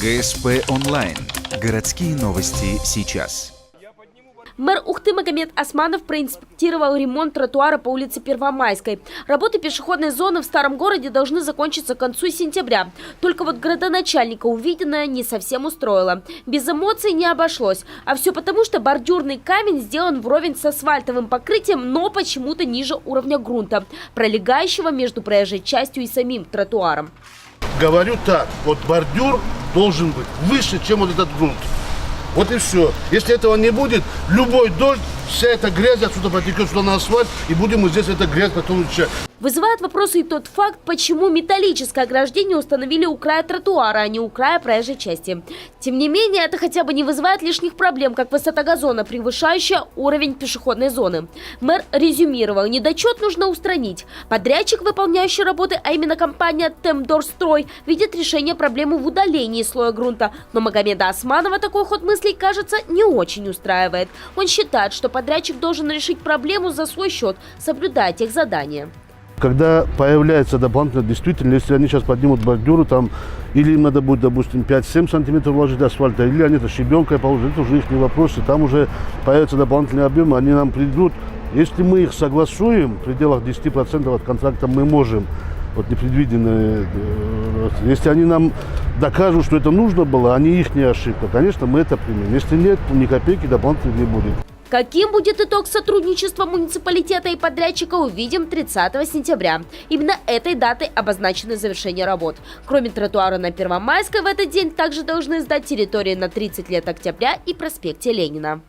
ГСП онлайн. Городские новости сейчас. Мэр Ухты Магомед Османов проинспектировал ремонт тротуара по улице Первомайской. Работы пешеходной зоны в старом городе должны закончиться к концу сентября. Только вот градоначальника увиденное не совсем устроило. Без эмоций не обошлось. А все потому, что бордюрный камень сделан вровень с асфальтовым покрытием, но почему-то ниже уровня грунта, пролегающего между проезжей частью и самим тротуаром. Говорю так, вот бордюр должен быть выше, чем вот этот грунт. Вот и все. Если этого не будет, любой дождь, вся эта грязь отсюда потекет сюда на асфальт, и будем мы здесь эту грязь потом изучать. Вызывает вопросы и тот факт, почему металлическое ограждение установили у края тротуара, а не у края проезжей части. Тем не менее, это хотя бы не вызывает лишних проблем, как высота газона, превышающая уровень пешеходной зоны. Мэр резюмировал: недочет нужно устранить. Подрядчик, выполняющий работы, а именно компания Темдорстрой, видит решение проблемы в удалении слоя грунта. Но Магомеда Османова такой ход мыслей, кажется, не очень устраивает. Он считает, что подрядчик должен решить проблему за свой счет, соблюдая техзадания. Когда появляется дополнительно, действительно, если они сейчас поднимут бордюры, там, или им надо будет, допустим, 5-7 сантиметров вложить асфальта, или они это щебенкой положат, это уже их не вопросы, там уже появятся дополнительные объемы, они нам придут. Если мы их согласуем, в пределах 10% от контракта мы можем, вот непредвиденные, если они нам докажут, что это нужно было, а не их ошибка, конечно, мы это примем. Если нет, ни копейки дополнительно не будет. Каким будет итог сотрудничества муниципалитета и подрядчика, увидим 30 сентября. Именно этой датой обозначено завершение работ. Кроме тротуара на Первомайской, в этот день также должны сдать территории на 30 лет Октября и проспекте Ленина.